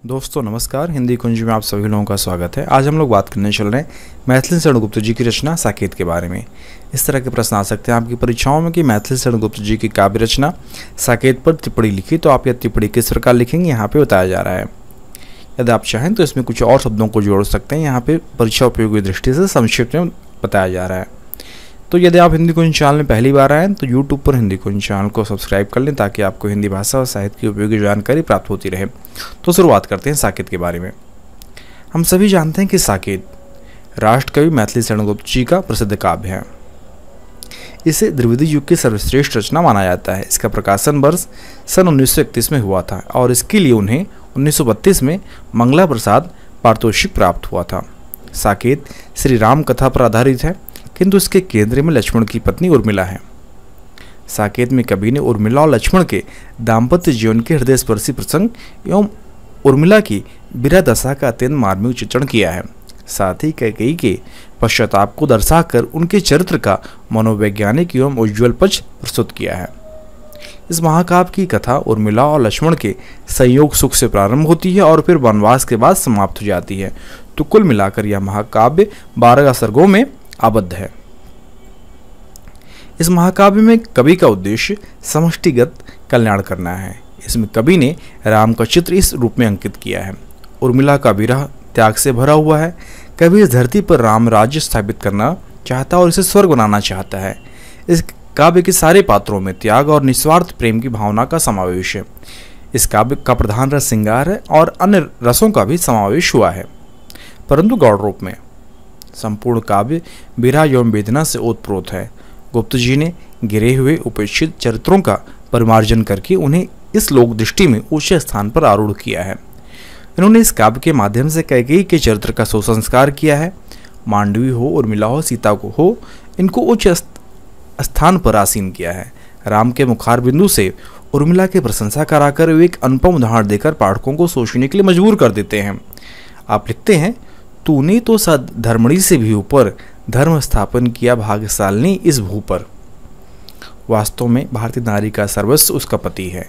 दोस्तों नमस्कार, हिंदी कुंज में आप सभी लोगों का स्वागत है। आज हम लोग बात करने चल रहे हैं मैथिली शरण गुप्त जी की रचना साकेत के बारे में। इस तरह के प्रश्न आ सकते हैं आपकी परीक्षाओं में कि मैथिली शरण गुप्त जी की काव्य रचना साकेत पर टिप्पणी लिखी, तो आप यह टिप्पणी किस प्रकार लिखेंगे यहाँ पे बताया जा रहा है। यदि आप चाहें तो इसमें कुछ और शब्दों को जोड़ सकते हैं, यहाँ पे परीक्षा उपयोगी दृष्टि से संक्षिप्त में बताया जा रहा है। तो यदि आप हिंदी कुंज चैनल में पहली बार आएँ तो यूट्यूब पर हिंदी कुंज चैनल को सब्सक्राइब कर लें ताकि आपको हिंदी भाषा और साहित्य की उपयोगी जानकारी प्राप्त होती रहे। तो शुरुआत करते हैं साकेत के बारे में। हम सभी जानते हैं कि साकेत राष्ट्रकवि मैथिली शरण गुप्त जी का प्रसिद्ध काव्य है। इसे द्विवेदी युग की सर्वश्रेष्ठ रचना माना जाता है। इसका प्रकाशन वर्ष सन 1931 में हुआ था और इसके लिए उन्हें 1932 में मंगला प्रसाद पारितोषिक प्राप्त हुआ था। साकेत श्री राम कथा पर आधारित है, किंतु इसके केंद्र में लक्ष्मण की पत्नी उर्मिला है। साकेत में कवि ने उर्मिला और लक्ष्मण के दाम्पत्य जीवन के हृदयस्पर्शी प्रसंग एवं उर्मिला की विरह दशा का अत्यंत मार्मिक चित्रण किया है। साथ ही कैकेयी के पश्चाताप को दर्शाकर उनके चरित्र का मनोवैज्ञानिक एवं उज्ज्वल पक्ष प्रस्तुत किया है। इस महाकाव्य की कथा उर्मिला और लक्ष्मण के संयोग सुख से प्रारंभ होती है और फिर वनवास के बाद समाप्त हो जाती है। तो कुल मिलाकर यह महाकाव्य 12 सर्गों में आबद्ध है। इस महाकाव्य में कवि का उद्देश्य समष्टिगत कल्याण करना है। इसमें कवि ने राम का चित्र इस रूप में अंकित किया है। उर्मिला का विरह त्याग से भरा हुआ है। कवि इस धरती पर राम राज्य स्थापित करना चाहता है और इसे स्वर्ग बनाना चाहता है। इस काव्य के सारे पात्रों में त्याग और निस्वार्थ प्रेम की भावना का समावेश है। इस काव्य का प्रधान रस श्रृंगार है और अन्य रसों का भी समावेश हुआ है, परंतु गौड़ रूप में। संपूर्ण काव्य विरह एवं वेदना से ओतप्रोत है। गुप्त जी ने गिरे हुए उपेक्षित चरित्रों का परिमार्जन करके उन्हें इस लोक दृष्टि में उच्च स्थान पर आरूढ़ किया है। इन्होंने इस काव्य के माध्यम से कैकेयी के चरित्र का सुसंस्कार किया है। मांडवी हो, उर्मिला हो, सीता को हो, इनको उच्च स्थान पर आसीन किया है। राम के मुखार बिंदु से उर्मिला की प्रशंसा कराकर वे एक अनुपम उदाहरण देकर पाठकों को सोचने के लिए मजबूर कर देते हैं। आप लिखते हैं, तूने तो धर्मणी से भी ऊपर धर्म स्थापन किया भाग्यशालिनी इस भू पर। वास्तव में भारतीय नारी का सर्वस्व उसका पति है।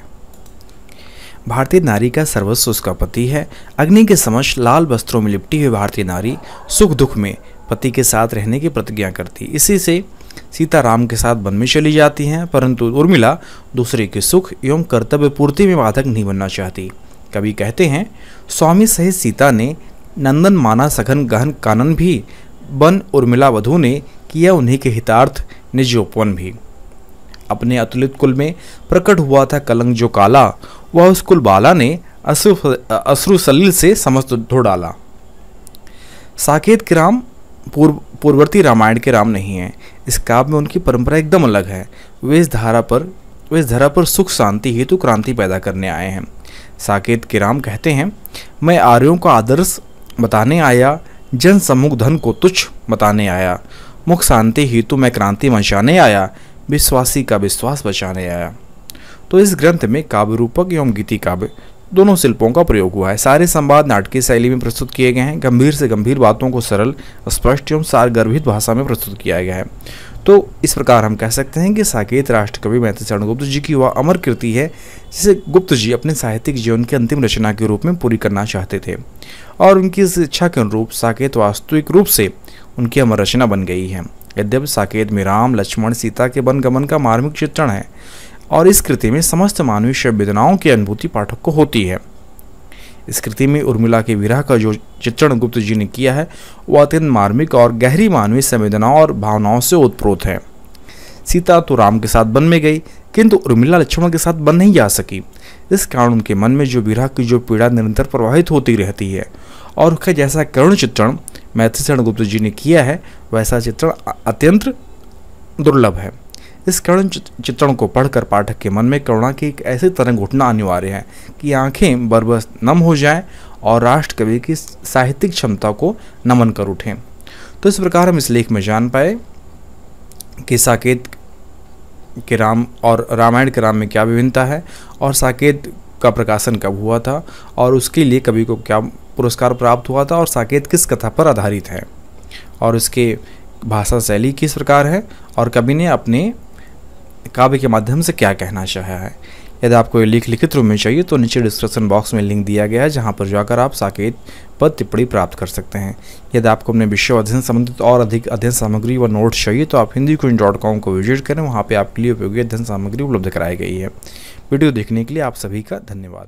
भारतीय नारी का सर्वस्व उसका पति है। अग्नि के समक्ष लाल वस्त्रों में लिपटी हुई भारतीय नारी सुख दुख में पति के साथ रहने की प्रतिज्ञा करती। इसी से सीता राम के साथ वन में चली जाती हैं, परंतु उर्मिला दूसरे के सुख एवं कर्तव्य पूर्ति में बाधक नहीं बनना चाहती। कवि कहते हैं, स्वामी सहित सीता ने नंदन माना सघन गहन कानन भी, बन उर्मिला वधु ने किया उन्हीं के हितार्थ निज उपवन भी। अपने अतुलित कुल में प्रकट हुआ था कलंक जो काला, वह उस कुल बाला ने अश्रु सलिल से समस्त धो डाला। साकेत के राम पूर्ववर्ती रामायण के राम नहीं है। इस काव्य में उनकी परंपरा एकदम अलग है। वे इस धरा पर सुख शांति हेतु क्रांति पैदा करने आए हैं। साकेत के राम कहते हैं, मैं आर्यों का आदर्श बताने आया, जन सम्मुख धन को तुच्छ बताने आया, मुख शांति हेतु मैं क्रांति मचाने आया, विश्वासी का विश्वास बचाने आया। तो इस ग्रंथ में काव्य रूपक एवं गीति काव्य दोनों शिल्पों का प्रयोग हुआ है। सारे संवाद नाटकीय शैली में प्रस्तुत किए गए हैं। गंभीर से गंभीर बातों को सरल, स्पष्ट एवं सारगर्भित भाषा में प्रस्तुत किया गया है। तो इस प्रकार हम कह सकते हैं कि साकेत राष्ट्रकवि मैथिली शरण गुप्त जी की वह अमर कृति है जिसे गुप्त जी अपने साहित्यिक जीवन की अंतिम रचना के रूप में पूरी करना चाहते थे, और उनकी इस इच्छा के अनुरूप साकेत वास्तविक रूप से उनकी अमर रचना बन गई है। यद्यपि साकेत में राम, लक्ष्मण, सीता के वन गमन का मार्मिक चित्रण है और इस कृति में समस्त मानवीय संवेदनाओं की अनुभूति पाठक को होती है। इस कृति में उर्मिला के विरह का जो चित्रण गुप्त जी ने किया है वह अत्यंत मार्मिक और गहरी मानवीय संवेदनाओं और भावनाओं से ओतप्रोत है। सीता तो राम के साथ वन में गई, किंतु उर्मिला लक्ष्मण के साथ वन नहीं जा सकी। इस कारण उनके मन में जो विरह की जो पीड़ा निरंतर प्रवाहित होती रहती है, और उसका जैसा करुण चित्रण मैथिली शरण गुप्त जी ने किया है वैसा चित्रण अत्यंत दुर्लभ है। इस करुण चित्रण को पढ़कर पाठक के मन में करुणा की एक ऐसी तरंग उठना अनिवार्य है कि आंखें बरबस नम हो जाएं और राष्ट्र कवि की साहित्यिक क्षमता को नमन कर उठें। तो इस प्रकार हम इस लेख में जान पाए कि साकेत के राम और रामायण के राम में क्या विभिन्नता है, और साकेत का प्रकाशन कब हुआ था, और उसके लिए कवि को क्या पुरस्कार प्राप्त हुआ था, और साकेत किस कथा पर आधारित है, और उसके भाषा शैली किस प्रकार है, और कवि ने अपने काव्य के माध्यम से क्या कहना चाहा है। यदि आपको ये लिखित रूप में चाहिए तो नीचे डिस्क्रिप्शन बॉक्स में लिंक दिया गया है, जहाँ पर जाकर आप साकेत पर टिप्पणी प्राप्त कर सकते हैं। यदि आपको अपने विषय अध्ययन संबंधित और अधिक अध्ययन सामग्री व नोट्स चाहिए तो आप hindiqueen.com को विजिट करें, वहाँ पे आपके लिए उपयोगी अध्ययन सामग्री उपलब्ध कराई गई है। वीडियो देखने के लिए आप सभी का धन्यवाद।